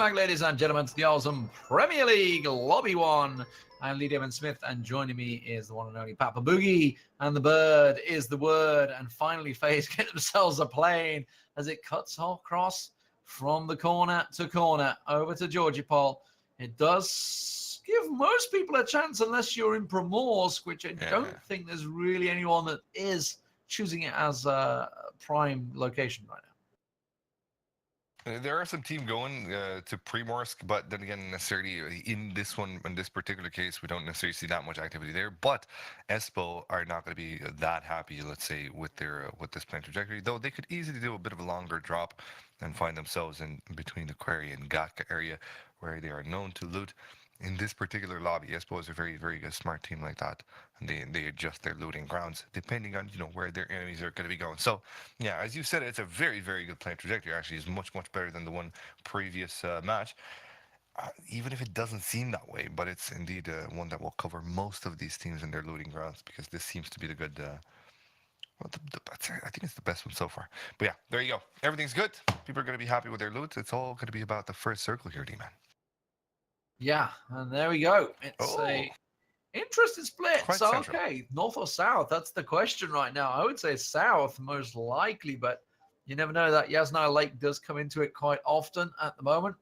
back, ladies and gentlemen, to the awesome Premier League Lobby 1. I'm Lee Devon Smith, and joining me is the one and only Papa Boogie, and the bird is the word. And finally, FaZe get themselves a plane as it cuts across from the corner to corner over to Georgie Paul. It does give most people a chance, unless you're in Primorsk, which I don't think there's really anyone that is choosing it as a prime location right now. There are some teams going to Primorsk, but then again, necessarily in this one, in this particular case, we don't necessarily see that much activity there. But Espo are not going to be that happy, let's say, with this plane trajectory. Though they could easily do a bit of a longer drop and find themselves in between the Quarry and Gatka area, where they are known to loot. In this particular lobby, Espo is a very, very good, smart team like that, and they adjust their looting grounds depending on where their enemies are going to be going. So, yeah, as you said, it's a very, very good plane trajectory. Actually, is much, much better than the one previous match, even if it doesn't seem that way. But it's indeed one that will cover most of these teams in their looting grounds, because this seems to be the good. Well, I think it's the best one so far. But yeah, there you go. Everything's good. People are going to be happy with their loot. It's all going to be about the first circle here, D-Man. Yeah, and there we go. It's a interesting split. Quite so, central. okay, north or south? That's the question right now. I would say south, most likely, but you never know. That Yasnaya Lake does come into it quite often at the moment.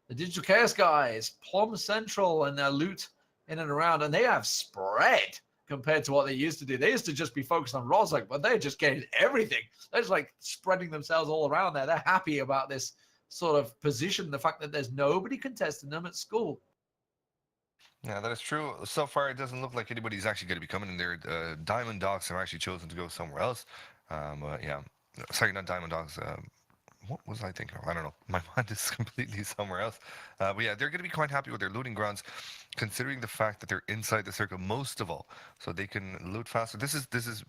The Digital Chaos guys, Plum Central, and their loot in and around, and they have spread compared to what they used to do. They used to just be focused on Rozak, but they're just getting everything. They're just like spreading themselves all around there. They're happy about this sort of position, the fact that there's nobody contesting them at school. Yeah, that is true. So far, it doesn't look like anybody's actually going to be coming in there. Diamond Dogs have actually chosen to go somewhere else. Yeah, sorry, not Diamond Dogs. What was I thinking of? I don't know. My mind is completely somewhere else. But yeah, they're going to be quite happy with their looting grounds, considering the fact that they're inside the circle most of all, so they can loot faster. This is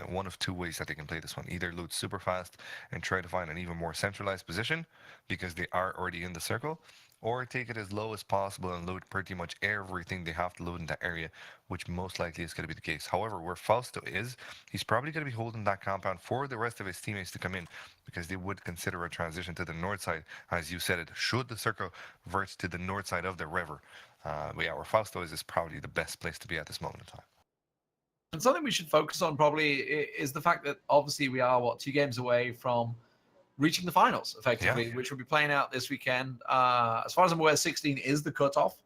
one of two ways that they can play this one: either loot super fast and try to find an even more centralized position because they are already in the circle, or take it as low as possible and loot pretty much everything they have to loot in that area, which most likely is going to be the case. However, where Fausto is, he's probably going to be holding that compound for the rest of his teammates to come in, because they would consider a transition to the north side, as you said it, should the circle vert to the north side of the river. But yeah, where Fausto is probably the best place to be at this moment in time. And something we should focus on probably is the fact that obviously we are, 2 games away from reaching the finals, effectively, which will be playing out this weekend. As far as I'm aware, 16 is the cutoff.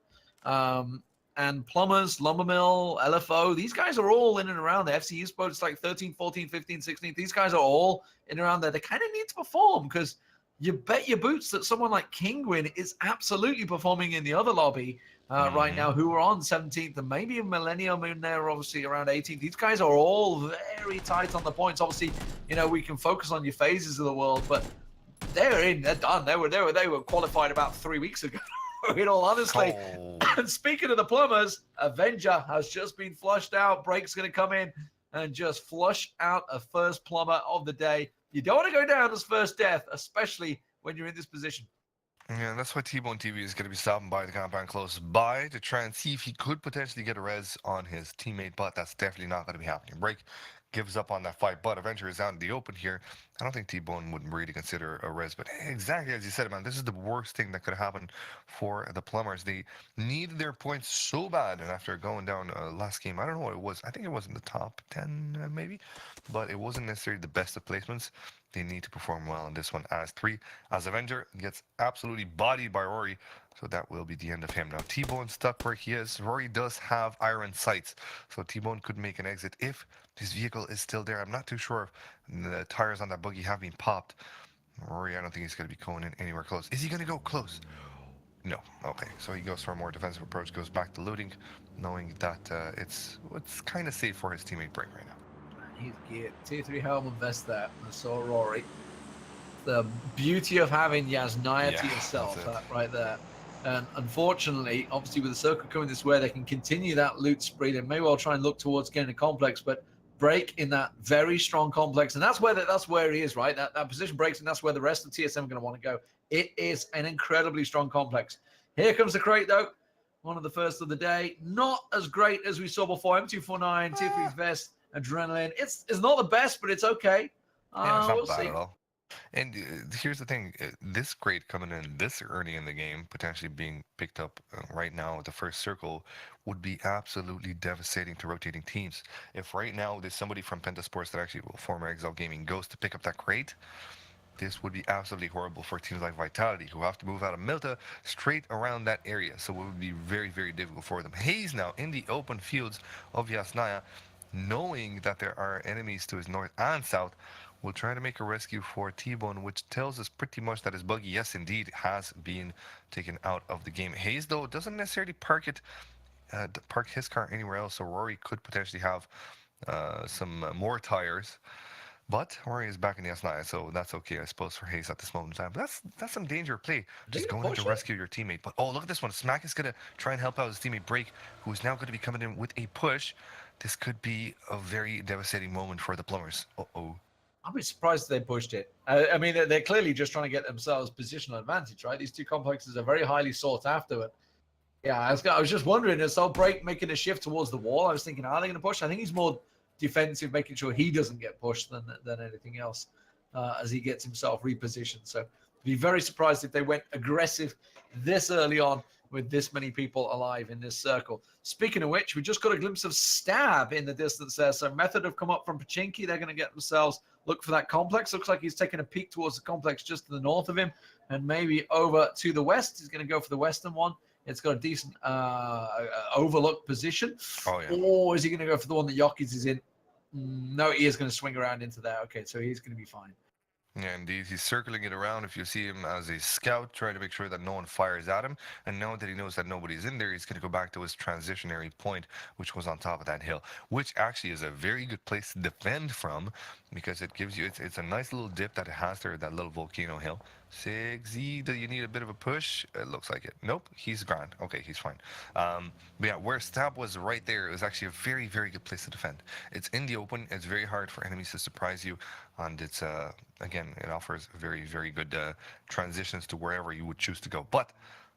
And Plumbers, Lumbermill, LFO, these guys are all in and around there. FC Esports, it's like 13, 14, 15, 16. These guys are all in and around there. They kind of need to perform, because you bet your boots that someone like Kingwin is absolutely performing in the other lobby right now, who are on 17th, and maybe Millennium in there, obviously around 18th. These guys are all very tight on the points. Obviously, we can focus on your phases of the world, but they're in, they're done. They were qualified about 3 weeks ago, in all honesty. And speaking of the Plumbers, Avenger has just been flushed out. Break's going to come in and just flush out a first plumber of the day. You don't want to go down as first death, especially when you're in this position. Yeah, that's why T-Bone TV is going to be stopping by the compound close by to try and see if he could potentially get a res on his teammate, but that's definitely not going to be happening. Break gives up on that fight, but Avenger is out in the open here. I don't think T-Bone would really consider a res, but exactly as you said, man, this is the worst thing that could happen for the Plumbers. They needed their points so bad, and after going down last game, I don't know what it was. I think it was in the top 10 maybe, but it wasn't necessarily the best of placements. They need to perform well in this one as Avenger gets absolutely bodied by Rory, so that will be the end of him. Now, T-Bone stuck where he is. Rory does have iron sights, so T-Bone could make an exit if his vehicle is still there. I'm not too sure if the tires on that buggy have been popped. Rory, I don't think he's going to be going in anywhere close. Is he going to go close? No. Okay, so he goes for a more defensive approach, goes back to looting, knowing that it's kind of safe for his teammate Break right now. He's geared. Tier 3 helmet vest there. I saw Rory. The beauty of having Yasnaya to yourself, that right there. And unfortunately, obviously with the circle coming this way, they can continue that loot spree. They may well try and look towards getting a complex, but Break in that very strong complex. And that's where he is, right? That position breaks, and that's where the rest of TSM are going to want to go. It is an incredibly strong complex. Here comes the crate, though. One of the first of the day. Not as great as we saw before. M249, Tier 3's vest. Adrenaline. It's not the best, but it's okay. Yeah, it's not we'll bad see. at all. And here's the thing: this grade coming in this early in the game, potentially being picked up right now at the first circle, would be absolutely devastating to rotating teams. If right now there's somebody from Pentasports that actually, well, former Exile Gaming, goes to pick up that crate, this would be absolutely horrible for teams like Vitality, who have to move out of Milta straight around that area. So it would be very, very difficult for them. Hayes now in the open fields of Yasnaya, knowing that there are enemies to his north and south, will try to make a rescue for T-Bone, which tells us pretty much that his buggy, yes, indeed, has been taken out of the game. Hayes, though, doesn't necessarily park his car anywhere else, so Rory could potentially have some more tires. But Rory is back in the S9, so that's okay, I suppose, for Hayes at this moment in time. But that's some danger of play, Are they just gonna going in to push it? rescue your teammate. But oh, look at this one. Smack is gonna try and help out his teammate Break, who's now going to be coming in with a push. This could be a very devastating moment for the Plumbers. Uh-oh. I'd be surprised if they pushed it. I mean, they're clearly just trying to get themselves positional advantage, right? These two complexes are very highly sought after. But yeah, I was just wondering, as Break making a shift towards the wall, I was thinking, are they going to push? I think he's more defensive, making sure he doesn't get pushed than anything else as he gets himself repositioned. So be very surprised if they went aggressive this early on with this many people alive in this circle. Speaking of which, we just got a glimpse of Stab in the distance there. So Method have come up from Pachinki. They're going to get themselves, look for that complex. Looks like he's taking a peek towards the complex just to the north of him and maybe over to the west. He's going to go for the western one. It's got a decent overlook position. Oh, yeah. Or is he going to go for the one that Yokis is in? No, he is going to swing around into there. Okay, so he's going to be fine. Yeah, indeed. He's circling it around. If you see him as a scout, trying to make sure that no one fires at him. And now that he knows that nobody's in there, he's going to go back to his transitionary point, which was on top of that hill, which actually is a very good place to defend from because it gives you, it's a nice little dip that it has there, that little volcano hill. Sigzy, do you need a bit of a push? It looks like it. Nope, he's grand. Okay, he's fine. But yeah, where Stab was right there, it was actually a very, very good place to defend. It's in the open. It's very hard for enemies to surprise you, and it's again, it offers very, very good transitions to wherever you would choose to go. But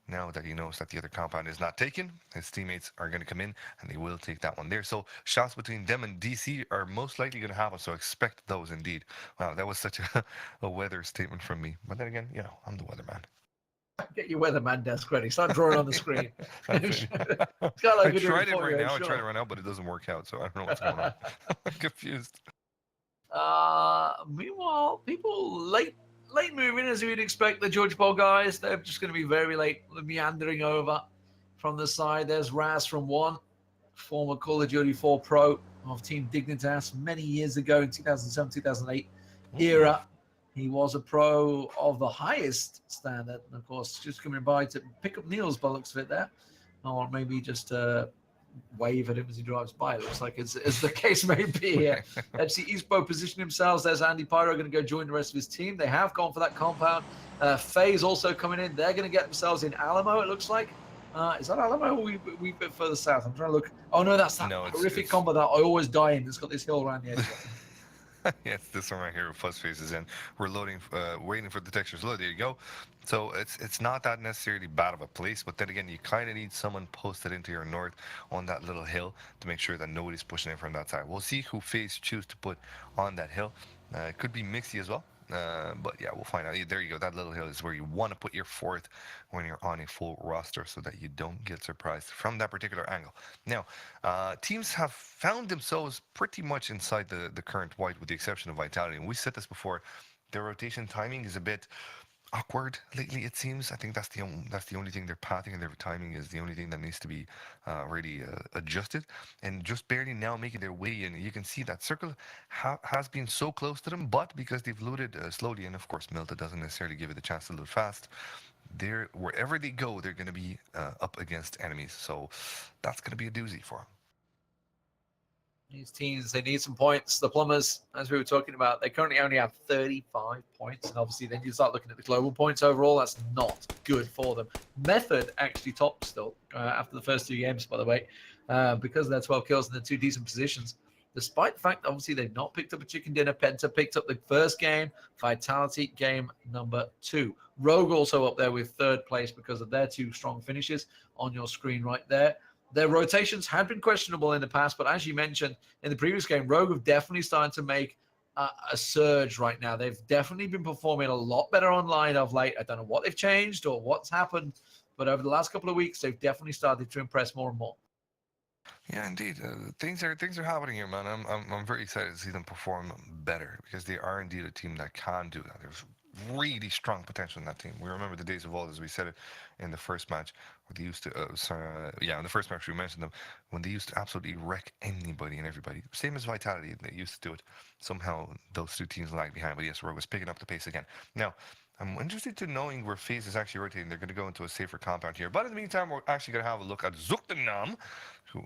now that he knows that the other compound is not taken, his teammates are going to come in and they will take that one there. So shots between them and DC are most likely going to happen. So expect those indeed. Wow, that was such a weather statement from me. But then again, you know, I'm the weatherman. Get your weatherman desk ready. Start drawing on the screen. That's it. I tried it right now. I tried it right now, but it doesn't work out. So I don't know what's going on. I'm confused. Meanwhile, people late moving as you'd expect. The Georgia Bowl guys, they're just going to be very late, meandering over from the side. There's Raz from One, former Call of Duty 4 Pro of Team Dignitas many years ago in 2007, 2008 era. He was a pro of the highest standard, and of course, just coming by to pick up Neil's by the looks of it there, or maybe just wave at him as he drives by. It looks like as the case may be here. FC Eastbo position themselves. There's Andy Pyro going to go join the rest of his team. They have gone for that compound. Faye's also coming in. They're going to get themselves in Alamo, it looks like. Is that Alamo or we a bit further south? I'm trying to look. Oh, no, that's that horrific combo that I always die in. It's got this hill around the edge. Yes, this one right here with Fuzz Faces in. We're loading, waiting for the textures load. There you go. So it's not that necessarily bad of a place, but then again, you kind of need someone posted into your north on that little hill to make sure that nobody's pushing in from that side. We'll see who FaZe choose to put on that hill. It could be Mixie as well. But yeah, we'll find out. There you go. That little hill is where you want to put your fourth when you're on a full roster so that you don't get surprised from that particular angle. Now, teams have found themselves pretty much inside the current white with the exception of Vitality. And we said this before, their rotation timing is a bit awkward lately, it seems. I think that's the only thing. Their pathing and their timing is the only thing that needs to be really adjusted, and just barely now making their way in. You can see that circle has been so close to them, but because they've looted slowly, and of course Milta doesn't necessarily give it the chance to loot fast, they're wherever they go, they're going to be up against enemies, so that's going to be a doozy for them. These teams, they need some points. The Plumbers, as we were talking about, they currently only have 35 points. And obviously, then you start looking at the global points overall. That's not good for them. Method actually topped still after the first two games, by the way, because of their 12 kills and the two decent positions. Despite the fact that obviously they've not picked up a chicken dinner. Penta picked up the first game. Vitality game number 2. Rogue also up there with third place because of their two strong finishes on your screen right there. Their rotations had been questionable in the past, but as you mentioned in the previous game, Rogue have definitely started to make a surge right now. They've definitely been performing a lot better online of late. I don't know what they've changed or what's happened, but over the last couple of weeks, they've definitely started to impress more and more. Yeah, indeed. Things are happening here, man. I'm very excited to see them perform better because they are indeed a team that can do that. There's really strong potential in that team. We remember the days of old, as we said it in the first match, where they used to. In the first match we mentioned them when they used to absolutely wreck anybody and everybody. Same as Vitality, they used to do it. Somehow those two teams lagged behind, but yes, Rogue was picking up the pace again. Now, I'm interested to knowing where FaZe is actually rotating. They're going to go into a safer compound here. But in the meantime, we're actually going to have a look at Zuchtenam, who,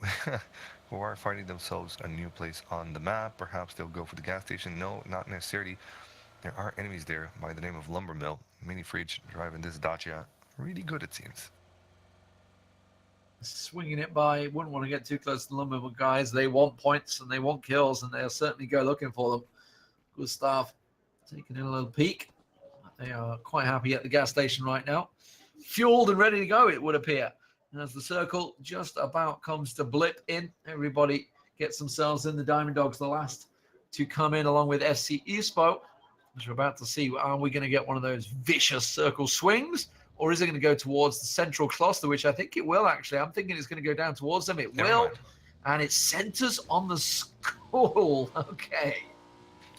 who are finding themselves a new place on the map. Perhaps they'll go for the gas station. No, not necessarily. There are enemies there by the name of Lumbermill. Mini Fridge driving this Dacia. Really good, it seems. Swinging it by, wouldn't want to get too close to the Lumbermill guys. They want points and they want kills, and they'll certainly go looking for them. Gustav taking in a little peek. They are quite happy at the gas station right now. Fueled and ready to go, it would appear. And as the circle just about comes to blip in, everybody gets themselves in. The Diamond Dogs, the last to come in, along with FC Espo. As we're about to see, are we going to get one of those vicious circle swings? Or is it going to go towards the central cluster, which I think it will, actually. I'm thinking it's going to go down towards them. It will. And it centers on the skull. Okay.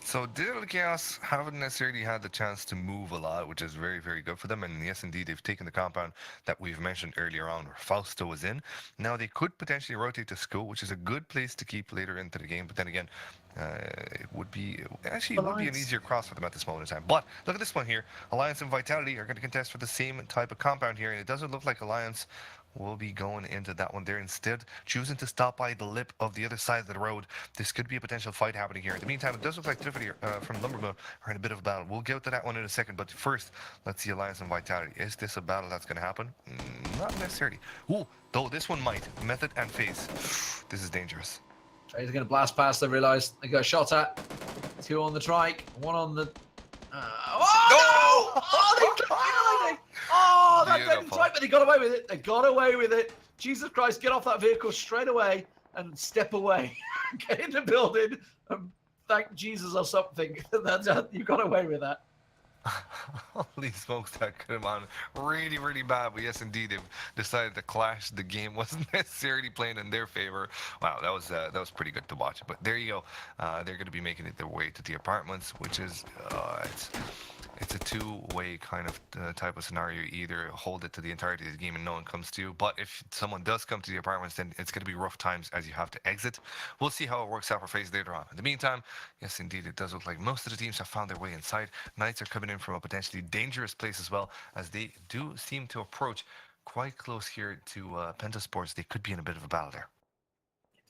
So Digital Chaos haven't necessarily had the chance to move a lot, which is very, very good for them. And yes, indeed, they've taken the compound that we've mentioned earlier on where Fausto was in. Now they could potentially rotate to School, which is a good place to keep later into the game. But then again, it would be an easier cross for them at this moment in time. But look at this one here. Alliance and Vitality are going to contest for the same type of compound here. And it doesn't look like Alliance will be going into that one there, instead choosing to stop by the lip of the other side of the road. This could be a potential fight happening here. In the meantime, it does look like Tiffany from Lumbermill are in a bit of a battle. We'll get to that one in a second, but first, let's see Alliance and Vitality. Is this a battle that's going to happen? Not necessarily. Ooh, though this one might. Method and FaZe. This is dangerous. He's going to blast past, they realise. They got shot at. 2 on the trike, 1 on the... Oh, no! Oh, that didn't type, but they got away with it. They got away with it. Jesus Christ, get off that vehicle straight away and step away. Get in the building and thank Jesus or something. You got away with that. Holy smokes, that could have gone really, really bad. But yes, indeed, they've decided to clash. The game wasn't necessarily playing in their favor. Wow, that was pretty good to watch. But there you go. They're going to be making it their way to the apartments, which is it's a two-way kind of type of scenario. You either hold it to the entirety of the game and no one comes to you, but if someone does come to the apartments, then it's going to be rough times as you have to exit. We'll see how it works out for FaZe later on. In the meantime, yes, indeed, it does look like most of the teams have found their way inside. Knights are coming in from a potentially dangerous place as well, as they do seem to approach quite close here to Pentasports. They could be in a bit of a battle there.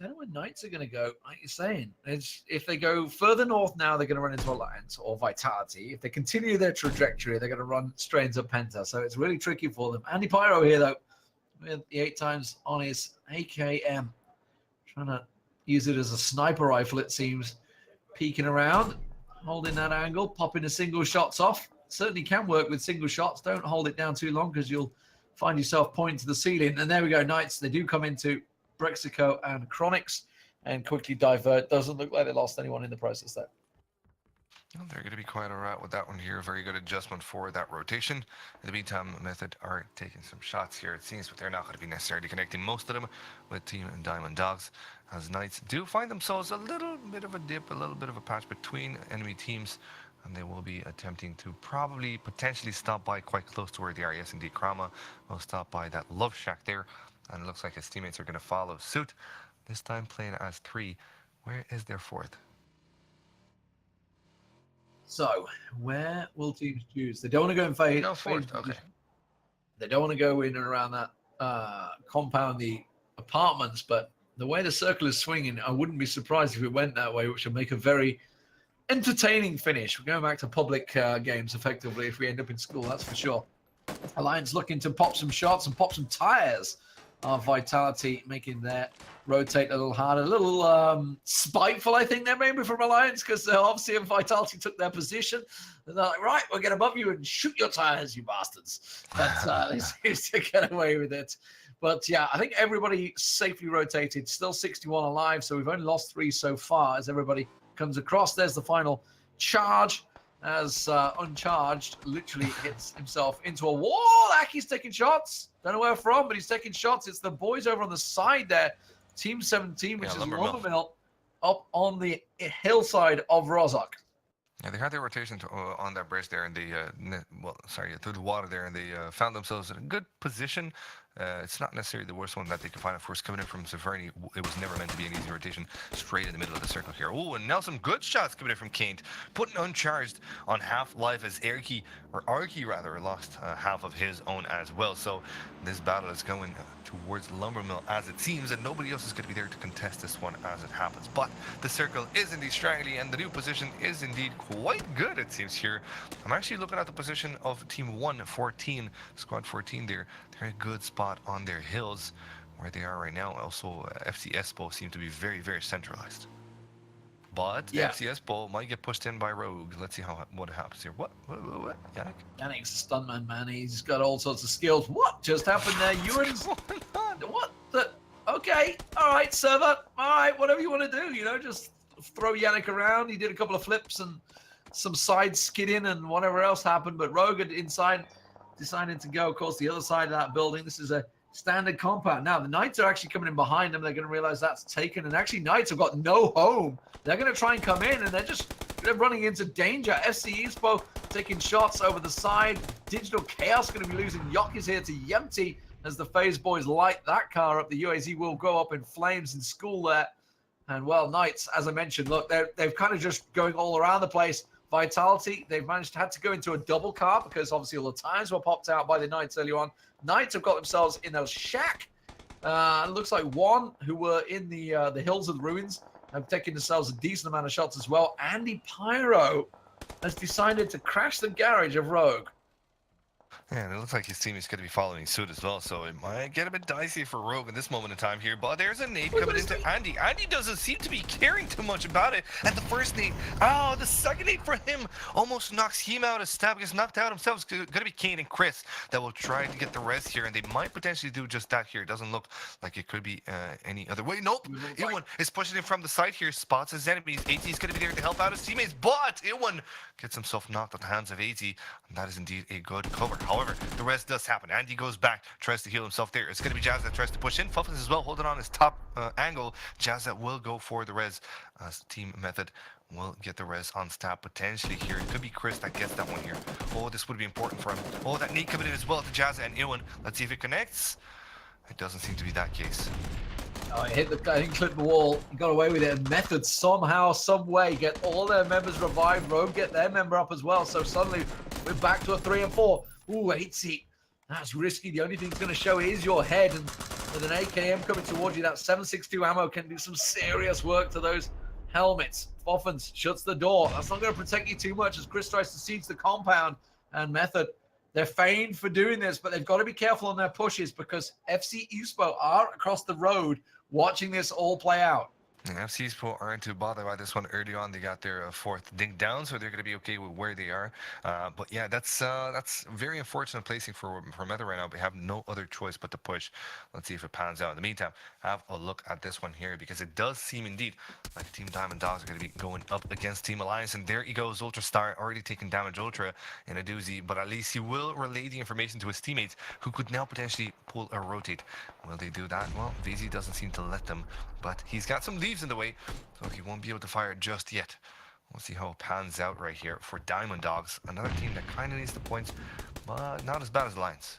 I don't know where Knights are going to go, like you're saying. If they go further north now, they're going to run into Alliance or Vitality. If they continue their trajectory, they're going to run straight into Penta. So it's really tricky for them. Andy Pyro here, though, with the 8 times on his AKM. Trying to use it as a sniper rifle, it seems. Peeking around, holding that angle, popping the single shots off. Certainly can work with single shots. Don't hold it down too long because you'll find yourself pointing to the ceiling. And there we go, Knights. They do come into Brexico and Chronics and quickly divert. Doesn't look like they lost anyone in the process there. Well, they're going to be quite all right with that one here. Very good adjustment for that rotation. In the meantime, Method are taking some shots here, it seems, but they're not going to be necessarily connecting most of them with Team Diamond Dogs, as Knights do find themselves a little bit of a dip, a little bit of a patch between enemy teams, and they will be attempting to potentially stop by quite close to where they are. Yes, indeed, Krama will stop by that Love Shack there, and it looks like his teammates are going to follow suit, this time playing as 3. Where is their 4th? So, where will teams choose? They don't want to go in phase. No, 4th, okay. They don't want to go in and around that compound, the apartments, but the way the circle is swinging, I wouldn't be surprised if it went that way, which would make a very entertaining finish. We're going back to public games, effectively, if we end up in school, that's for sure. Alliance looking to pop some shots and pop some tires. Vitality making that rotate a little harder, a little spiteful, I think, they're maybe from Alliance, because obviously if Vitality took their position, they're like, right, we'll get above you and shoot your tires, you bastards. But they seem to get away with it. But yeah, I think everybody safely rotated, still 61 alive, so we've only lost 3 so far as everybody comes across. There's the final charge as Uncharged literally hits himself into a wall. Aki's taking shots. Don't know where from, but he's taking shots. It's the boys over on the side there. Team 17, which is Lumbermill, up on the hillside of Rozhok. Yeah, they had their rotation on that bridge there, and they, through the water there, and they found themselves in a good position. It's not necessarily the worst one that they could find, of course, coming in from Severny. It was never meant to be an easy rotation, straight in the middle of the circle here. Oh, and now some good shots coming in from Kane, putting Uncharged on half-life as Arky lost half of his own as well. So this battle is going towards Lumbermill as it seems, and nobody else is going to be there to contest this one as it happens. But the circle is indeed straggly, and the new position is indeed quite good, it seems here. I'm actually looking at the position of Team 114, Squad 14 there. They're in a good spot on their hills where they are right now. Also, FC Espo seem to be very, very centralized. But FC Espo might get pushed in by Rogue. Let's see what happens here. What? Yannick? Yannick's a stuntman, man. He's got all sorts of skills. What just happened there? Ewan's... What the... Okay. All right, server. All right, whatever you want to do. You know, just throw Yannick around. He did a couple of flips and some side skidding and whatever else happened. But Rogue inside decided to go, of course, the other side of that building. This is a standard compound. Now, the Knights are actually coming in behind them. They're going to realize that's taken. And actually, Knights have got no home. They're going to try and come in, and they're running into danger. FC Espo taking shots over the side. Digital Chaos going to be losing Yokis here to Yempty as the FaZe boys light that car up. The UAZ will go up in flames in school there. And, well, Knights, as I mentioned, look, they've kind of just going all around the place. Vitality, they've had to go into a double car because obviously all the tires were popped out by the Knights early on. Knights have got themselves in a shack. It looks like one who were in the Hills of the Ruins have taken themselves a decent amount of shots as well. Andy Pyro has decided to crash the garage of Rogue. Yeah, and it looks like his team is going to be following suit as well, so it might get a bit dicey for Rogue at this moment in time here. But there's a nade coming into Andy. Andy doesn't seem to be caring too much about it. And the first nade, the second nade for him almost knocks him out. As Stab gets knocked out himself. It's going to be Kane and Chris that will try to get the res here, and they might potentially do just that here. It doesn't look like it could be any other way. Nope. Iwan is pushing him from the side here, spots his enemies. AZ is going to be there to help out his teammates, but Iwan gets himself knocked at the hands of AZ, and that is indeed a good cover. However, the rest does happen. Andy goes back, tries to heal himself there. It's going to be Jazz that tries to push in. Fuffins as well, holding on his top angle. Jazz that will go for the res. Team Method will get the res on Stab potentially here. It could be Chris that gets that one here. Oh, this would be important for him. Oh, that nade coming in as well to Jazz and Iwan. Let's see if it connects. It doesn't seem to be that case. Oh, he hit the, I think, clipped the wall. He got away with it. And Method somehow, some way, get all their members revived. Rogue get their member up as well. So suddenly we're back to a 3 and 4. Ooh, 8 seat. That's risky. The only thing it's going to show is your head. And with an AKM coming towards you, that 7.62 ammo can do some serious work to those helmets. Boffins shuts the door. That's not going to protect you too much as Chris tries to siege the compound. And Method, they're famed for doing this, but they've got to be careful on their pushes because FC Espo are across the road watching this all play out. Yeah, FC Espo aren't too bothered by this one early on. They got their fourth dink down, so they're going to be okay with where they are. But yeah, that's very unfortunate placing for Meta right now. They have no other choice but to push. Let's see if it pans out. In the meantime, have a look at this one here because it does seem indeed like Team Diamond Dogs are going to be going up against Team Alliance. And there he goes, Ultra Star already taking damage Ultra in a doozy, but at least he will relay the information to his teammates who could now potentially pull a rotate. Will they do that? Well, VZ doesn't seem to let them, but he's got some leaves in the way, so he won't be able to fire just yet. We'll see how it pans out right here for Diamond Dogs, another team that kind of needs the points, but not as bad as Lions.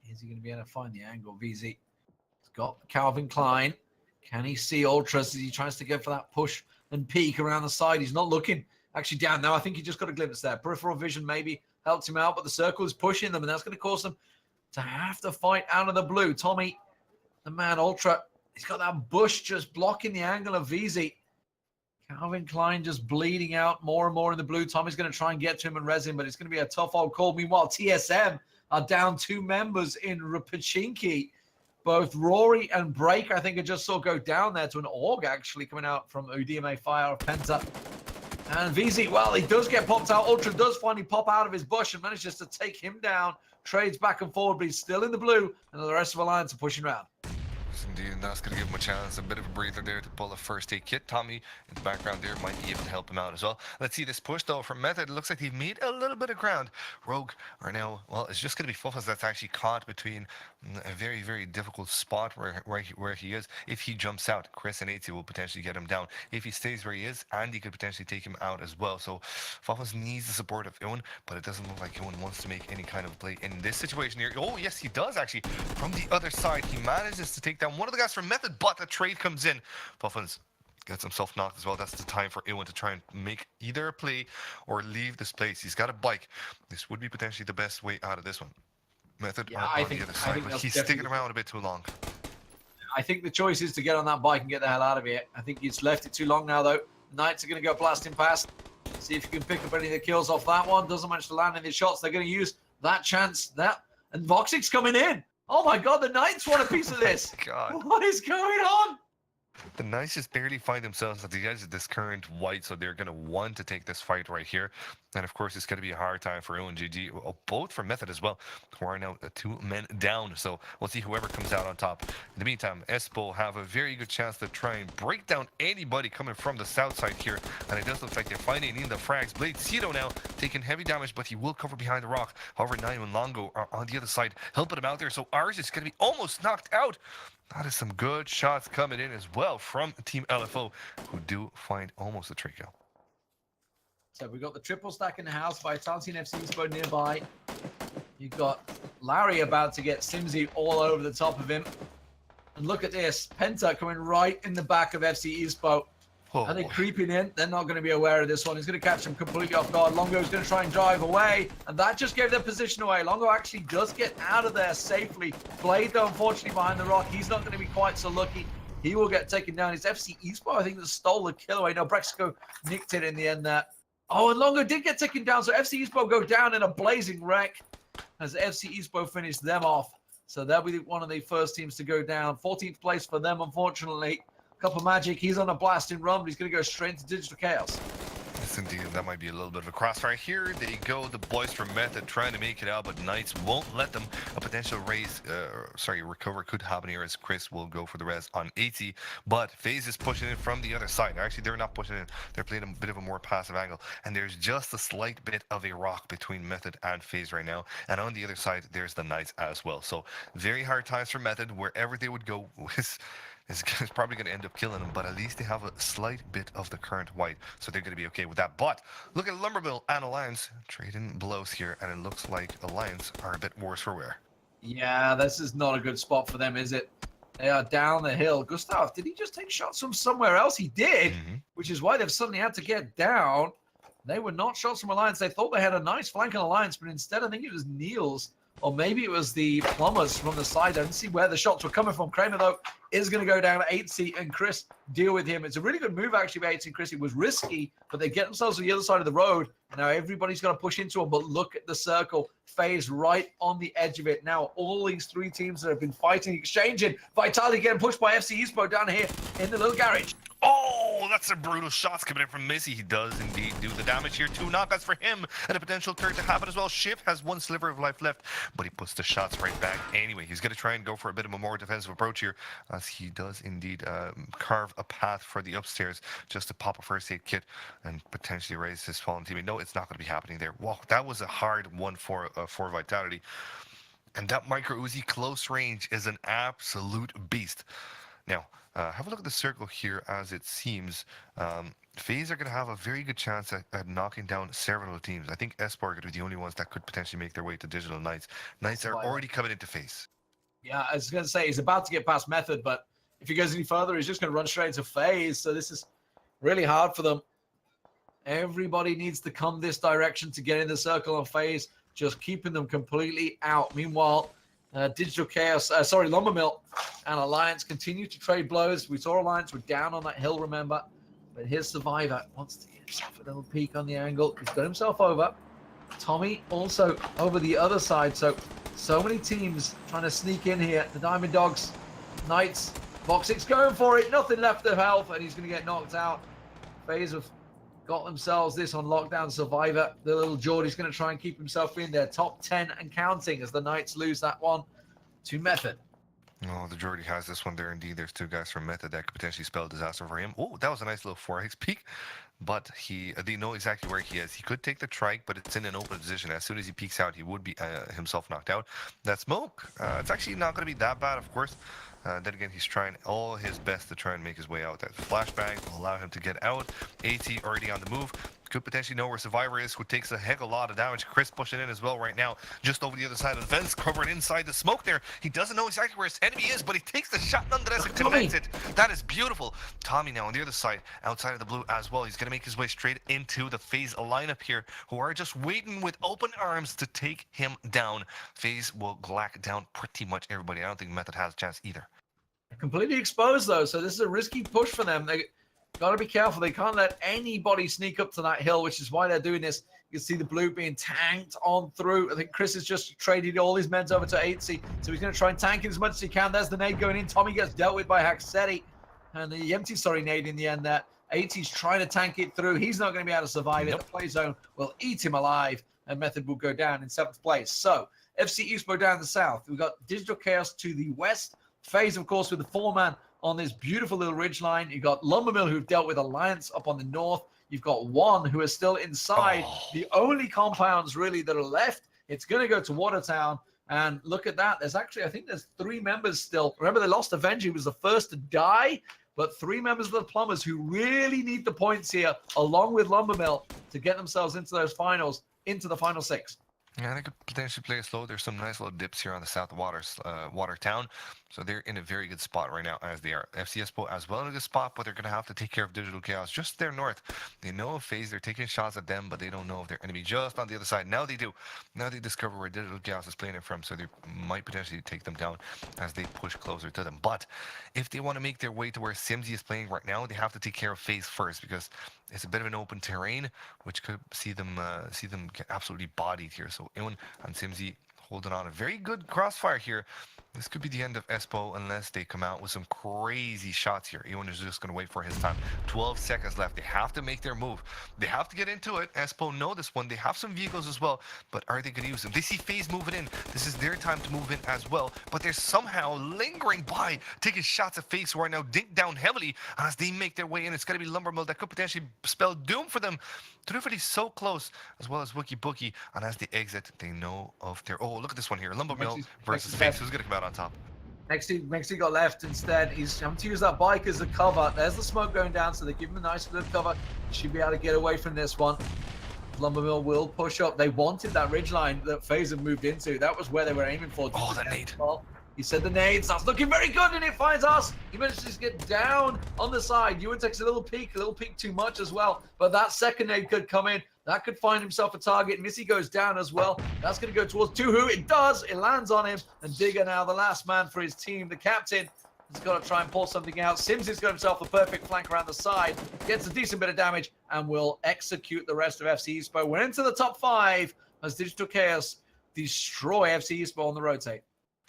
Is he going to be able to find the angle? VZ. He's got Calvin Klein. Can he see Ultras as he tries to go for that push and peek around the side? He's not looking actually down now. I think he just got a glimpse there. Peripheral vision maybe helped him out, but the circle is pushing them, and that's going to cause them to have to fight out of the blue. Tommy, the man Ultra, he's got that bush just blocking the angle of VZ. Calvin Klein just bleeding out more and more in the blue. Tommy's going to try and get to him and res him, but it's going to be a tough old call. Meanwhile, TSM are down 2 members in Pachinki. Both Rory and Break, I think, just saw go down there to an AUG, actually, coming out from UDMA Fire of Penta. And VZ, well, he does get popped out. Ultra does finally pop out of his bush and manages to take him down. Trades back and forward, but he's still in the blue, and the rest of Alliance are pushing around. Yes, indeed, and that's going to give him a chance, a bit of a breather there to pull a first aid kit. Tommy in the background there might be able to help him out as well. Let's see this push though from Method. It looks like they've made a little bit of ground. Rogue are now, well, it's just going to be Fuffas that's actually caught between a very, very difficult spot where he is. If he jumps out, Chris and AT will potentially get him down. If he stays where he is, Andy could potentially take him out as well. So Fuffas needs the support of Ewan, but it doesn't look like Ewan wants to make any kind of play in this situation here. Oh, yes, he does actually. From the other side, he manages to take down one of the guys from Method, but the trade comes in. Fuffins gets himself knocked as well. That's the time for Ewan to try and make either a play or leave this place. He's got a bike. This would be potentially the best way out of this one. Method Yeah, on the other side, but he's sticking around a bit too long. I think the choice is to get on that bike and get the hell out of here. I think he's left it too long now, though. Knights are going to go blasting past. See if you can pick up any of the kills off that one. Doesn't manage to land any shots. They're going to use that chance. And Voxic's coming in. Oh my God, the Knights want a piece of this. God. What is going on? The Knights just barely find themselves at the edge of this current white, so they're going to want to take this fight right here. And of course, it's going to be a hard time for ONGG, both for Method as well, who are now 2 men down. So we'll see whoever comes out on top. In the meantime, Espo have a very good chance to try and break down anybody coming from the south side here. And it does look like they're finding in the frags. Blade Cito now taking heavy damage, but he will cover behind the rock. However, Nine and Longo are on the other side, helping him out there. So ours is going to be almost knocked out. That is some good shots coming in as well from Team LFO, who do find almost a tree kill. So we've got the triple stack in the house. Vitality and FC Expo nearby. You've got Larry about to get Simsy all over the top of him. And look at this. Penta coming right in the back of FC Expo. Oh. Are they creeping in? They're not going to be aware of this one. He's going to catch them completely off guard. Longo's going to try and drive away. And that just gave their position away. Longo actually does get out of there safely. Blade, though, unfortunately, behind the rock. He's not going to be quite so lucky. He will get taken down. It's FC Expo, I think, that stole the kill away. No, Brexco nicked it in the end there. Oh, and Longo did get taken down. So FC Expo go down in a blazing wreck as FC Expo finished them off. So they'll be one of the first teams to go down. 14th place for them, unfortunately. Cup of Magic, he's on a blasting run, but he's going to go straight into Digital Chaos. Yes, indeed. That might be a little bit of a crossfire. Here they go, the boys from Method trying to make it out, but Knights won't let them. A potential recover could happen here as Chris will go for the res on 80, but FaZe is pushing in from the other side. Actually, they're not pushing in. They're playing a bit of a more passive angle, and there's just a slight bit of a rock between Method and FaZe right now, and on the other side, there's the Knights as well. So very hard times for Method. Wherever they would go is probably going to end up killing them, but at least they have a slight bit of the current white, so they're going to be okay with that. But look at Lumbermill and Alliance trading blows here, and it looks like Alliance are a bit worse for wear. Yeah, this is not a good spot for them, is it? They are down the hill. Gustav, did he just take shots from somewhere else? He did, which is why they've suddenly had to get down. They were not shots from Alliance. They thought they had a nice flank on Alliance, but instead I think it was Niels, or maybe it was the Plumbers from the side. I didn't see where the shots were coming from. Kramer, though, is going to go down to 8C, and Chris deal with him. It's a really good move, actually, by 8C and Chris. It was risky, but they get themselves to the other side of the road. Now everybody's going to push into them, but look at the circle. FaZe right on the edge of it. Now all these three teams that have been fighting, exchanging. Vitality getting pushed by FC Expo down here in the little garage. Oh, that's some brutal shots coming in from Missy. He does indeed do the damage here. 2 knockouts for him, and a potential third to happen as well. Shift has 1 sliver of life left, but he puts the shots right back anyway. He's going to try and go for a bit of a more defensive approach here, as he does indeed carve a path for the upstairs just to pop a first aid kit and potentially raise his fallen teammate. No, it's not going to be happening there. Wow, that was a hard one for Vitality. And that micro Uzi close range is an absolute beast. Now, have a look at the circle here. As it seems, FaZe are going to have a very good chance at knocking down several teams. I think Espo are going to be the only ones that could potentially make their way to Digital Knights. Knights are already coming into FaZe. Yeah, I was going to say, he's about to get past Method, but if he goes any further, he's just going to run straight into FaZe. So this is really hard for them. Everybody needs to come this direction to get in the circle on FaZe, just keeping them completely out. Meanwhile, Digital Chaos, Lumbermill and Alliance continue to trade blows. We saw Alliance were down on that hill, remember? But here's Survivor. Wants to get himself a little peek on the angle. He's got himself over. Tommy also over the other side. So many teams trying to sneak in here. The Diamond Dogs, Knights, Voxic's going for it. Nothing left of health, and he's going to get knocked out. FaZe have got themselves this on lockdown. Survivor. The little Geordie's going to try and keep himself in there. Top 10 and counting as the Knights lose that one to Method. Oh, the Jordy has this one there. Indeed, there's two guys from Meta that could potentially spell disaster for him. Oh, that was a nice little 4x peek. But they know exactly where he is. He could take the trike, but it's in an open position. As soon as he peeks out, he would be himself knocked out. That smoke, it's actually not going to be that bad, of course. Then again, he's trying all his best to try and make his way out. That flashbang will allow him to get out. AT already on the move. Could potentially know where Survivor is, who takes a heck of a lot of damage. Chris pushing in as well right now, just over the other side of the fence, covered inside the smoke there. He doesn't know exactly where his enemy is, but he takes the shot nonetheless and connects it. That is beautiful. Tommy now on the other side, outside of the blue as well. He's going to make his way straight into the FaZe lineup here, who are just waiting with open arms to take him down. FaZe will glack down pretty much everybody. I don't think Method has a chance either. Completely exposed, though, so this is a risky push for them. They got to be careful. They can't let anybody sneak up to that hill, which is why they're doing this. You can see the blue being tanked on through. I think Chris has just traded all his meds over to 8C, so he's going to try and tank it as much as he can. There's the nade going in. Tommy gets dealt with by Haxetti, and the empty, nade in the end there. 8C's trying to tank it through. He's not going to be able to survive it. The play zone will eat him alive, and Method will go down in 7th place. So, FC Eastbo down the south. We've got Digital Chaos to the west. FaZe, of course, with the 4-man on this beautiful little ridge line. You've got Lumbermill, who've dealt with Alliance up on the north. You've got One, who is still inside. The only compounds, really, that are left. It's going to go to Watertown. And look at that. There's actually, I think there's 3 members still. Remember, they lost Avenger, who was the first to die. But 3 members of the Plumbers who really need the points here, along with Lumbermill, to get themselves into those finals, into the final 6. Yeah, they could potentially play it slow. There's some nice little dips here on the south Watertown. So they're in a very good spot right now, as they are. FC Espo as well in a good spot, but they're going to have to take care of Digital Chaos just there north. They know of FaZe. They're taking shots at them, but they don't know if their enemy just on the other side. Now they do. Now they discover where Digital Chaos is playing it from, so they might potentially take them down as they push closer to them. But if they want to make their way to where Simsy is playing right now, they have to take care of FaZe first, because it's a bit of an open terrain, which could see them get absolutely bodied here. So Ewan and Simsy holding on a very good crossfire here. This could be the end of Espo unless they come out with some crazy shots here. Ewan is just going to wait for his time. 12 seconds left. They have to make their move. They have to get into it. Espo know this one. They have some vehicles as well, but are they going to use them? They see FaZe moving in. This is their time to move in as well, but they're somehow lingering by, taking shots at FaZe, who are now dinked down heavily as they make their way in. It's going to be Lumbermill that could potentially spell doom for them. Truthfully, so close, as well as Wookie Bookie. And as they exit, they know of their... Oh, look at this one here. Lumbermill versus FaZe. Who's going to come out on top? Mexi got left instead. He's having to use that bike as a cover. There's the smoke going down, so they give him a nice bit of cover. He should be able to get away from this one. Lumbermill will push up. They wanted that ridgeline that FaZe had moved into. That was where they were aiming for. Oh, the nade. He said the nades. That's looking very good, and it finds us. He manages to get down on the side. Ewan takes a little peek too much as well. But that second nade could come in. That could find himself a target. Missy goes down as well. That's going to go towards Tuhu. It does. It lands on him. And Digger now, the last man for his team. The captain has got to try and pull something out. Sims has got himself a perfect flank around the side. Gets a decent bit of damage and will execute the rest of FC Eastbo. We're into the top 5 as Digital Chaos destroy FC Eastbo on the rotate.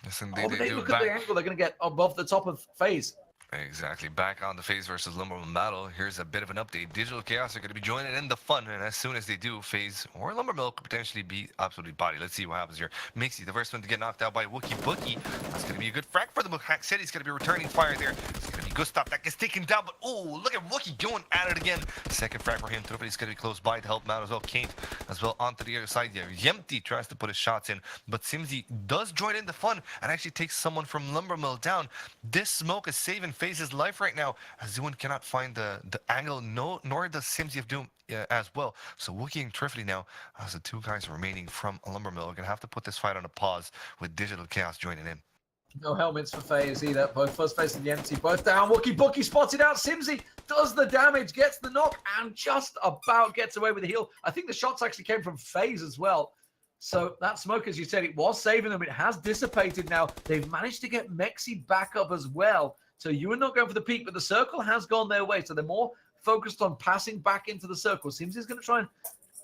Yes, indeed. Look at the angle they're going to get above the top of FaZe. Exactly. Back on the FaZe versus Lumbermill battle. Here's a bit of an update. Digital Chaos are going to be joining in the fun, and as soon as they do, FaZe or Lumbermill could potentially be absolutely body. Let's see what happens here. Mixie, the first one to get knocked out by Wookie Bookie. That's going to be a good frag for them. Hack said he's going to be returning fire there. It's going to be Gustav that gets taken down, but oh, look at Wookie going at it again. Second frag for him. He's going to be close by to help him out as well. Kane as well onto the other side there. Yempty tries to put his shots in, but Simsy does join in the fun and actually takes someone from Lumbermill down. This smoke is saving FaZe's life right now, as Zoon cannot find the angle, nor does Simsy of Doom as well. So Wookie and Trifly now, as the 2 guys remaining from Lumbermill, are going to have to put this fight on a pause with Digital Chaos joining in. No helmets for FaZe either. Both first face and the empty, both down. Wookie Bookie spotted out. Simsy does the damage, gets the knock, and just about gets away with the heal. I think the shots actually came from FaZe as well. So that smoke, as you said, it was saving them. It has dissipated now. They've managed to get Mexi back up as well. So you are not going for the peak, but the circle has gone their way. So they're more focused on passing back into the circle. Seems he's going to try and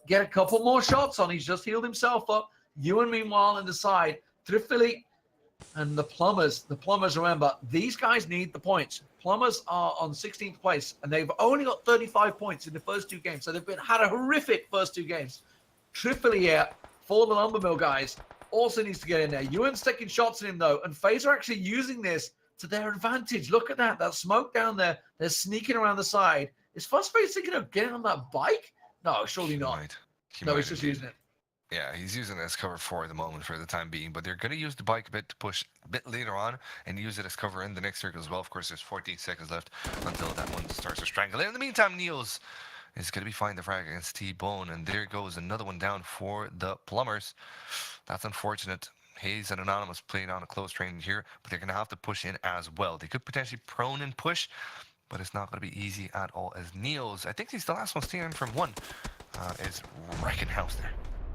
get a couple more shots on. He's just healed himself up. Ewan, meanwhile, in the side. Trifili and the Plumbers. The Plumbers, remember, these guys need the points. Plumbers are on 16th place, and they've only got 35 points in the first 2 games. So they've had a horrific first 2 games. Trifili here for the Lumbermill guys. also needs to get in there. Ewan's taking shots at him, though, and FaZe are actually using this to their advantage. Look at that. That smoke down there. They're sneaking around the side. Is FaZe thinking of getting on that bike? No, surely not. No, he's just using it. Yeah, he's using it as cover for the moment, for the time being. But they're going to use the bike a bit to push a bit later on and use it as cover in the next circle as well. Of course, there's 14 seconds left until that one starts to strangle. In the meantime, Niels is going to be finding the frag against T-Bone. And there goes another one down for the Plumbers. That's unfortunate. Hayes and Anonymous playing on a close range here, but they're going to have to push in as well. They could potentially prone and push, but it's not going to be easy at all, as Niels, I think he's the last one standing from one, is wrecking house there.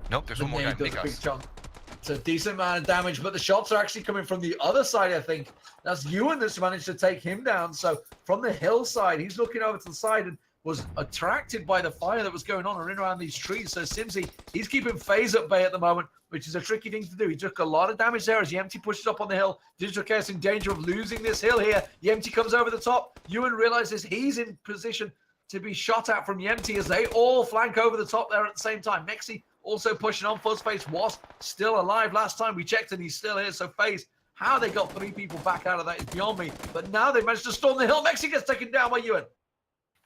Nope, there's one more guy. It's a decent amount of damage, but the shots are actually coming from the other side, I think. That's Ewan that's managed to take him down. So from the hillside, he's looking over to the side and was attracted by the fire that was going on and around these trees. So Simsy, he's keeping FaZe at bay at the moment, which is a tricky thing to do. He took a lot of damage there as Yempty pushes up on the hill. Digital Chaos in danger of losing this hill here. Yempty comes over the top. Ewan realizes he's in position to be shot at from Yempty as they all flank over the top there at the same time. Mexi also pushing on. FaZe was still alive last time we checked, and he's still here. So FaZe, how they got 3 people back out of that is beyond me. But now they managed to storm the hill. Mexi gets taken down by Ewan.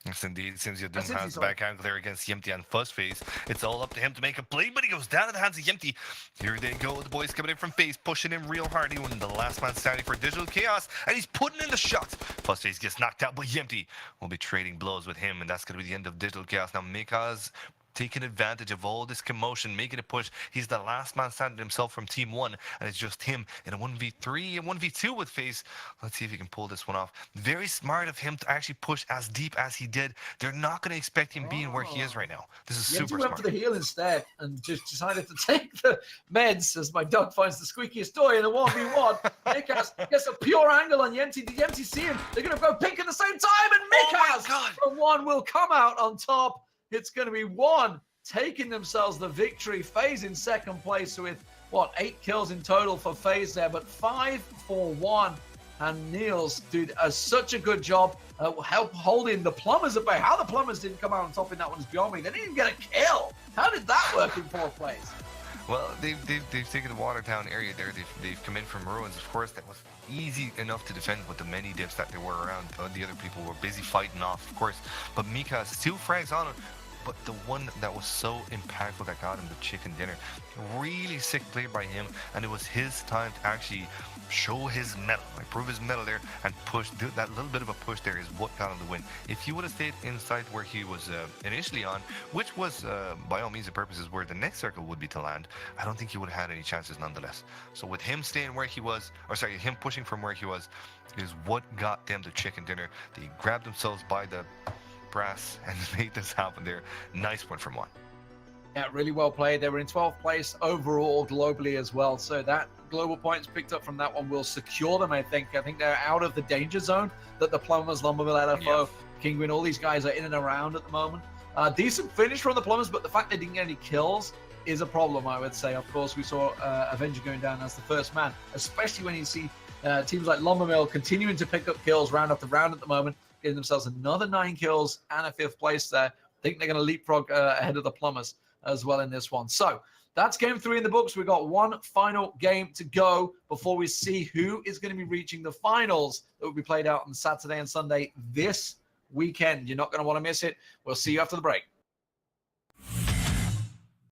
Yes, indeed. Simsy doesn't have his back angle there against Yempty and FaZe. It's all up to him to make a play, but he goes down in the hands of Yempty. Here they go. The boys coming in from FaZe, pushing him real hard. He won the last man standing for Digital Chaos, and he's putting in the shots. FaZe gets knocked out, but Yempty will be trading blows with him, and that's going to be the end of Digital Chaos. Now, Mika's taking advantage of all this commotion, making a push. He's the last man standing himself from Team 1, and it's just him in a 1v3 and 1v2 with FaZe. Let's see if he can pull this one off. Very smart of him to actually push as deep as he did. They're not going to expect him being where he is right now. This is super smart. He went for the heal instead and just decided to take the meds as my dog finds the squeakiest toy in a 1v1. Mikaz gets a pure angle on Yempty. Did Yempty see him? They're going to go pink at the same time, and Mikaz from one will come out on top. It's going to be one taking themselves the victory. FaZe in second place with, 8 kills in total for FaZe there, but 5 for 1. And Niels did such a good job help holding the Plumbers at bay. How the Plumbers didn't come out on top in that one is beyond me. They didn't even get a kill. How did that work in 4th place? Well, they've taken the Watertown area there. They've come in from ruins. Of course, that was easy enough to defend with the many dips that there were around. The other people were busy fighting off, of course. But Mika's 2 frags on him. But the one that was so impactful that got him the chicken dinner, really sick play by him, and it was his time to actually show his mettle, prove his mettle there, and push. That little bit of a push there is what got him the win. If he would have stayed inside where he was initially on, which was by all means and purposes where the next circle would be to land, I don't think he would have had any chances nonetheless. So with him staying where he was, him pushing from where he was, is what got them the chicken dinner. They grabbed themselves by the brass and made this happen there. Nice one from one. Yeah, really well played. They were in 12th place overall globally as well. So that global points picked up from that one will secure them, I think. I think they're out of the danger zone that the Plumbers, Lumbermill, LFO, Kinguin, all these guys are in and around at the moment. Decent finish from the Plumbers, but the fact they didn't get any kills is a problem, I would say. Of course, we saw Avenger going down as the first man, especially when you see teams like Lumbermill continuing to pick up kills round after round at the moment, getting themselves another 9 kills and a 5th place there. I think they're going to leapfrog ahead of the Plumbers as well in this one. So that's game 3 in the books. We've got one final game to go before we see who is going to be reaching the finals that will be played out on Saturday and Sunday this weekend. You're not going to want to miss it. We'll see you after the break.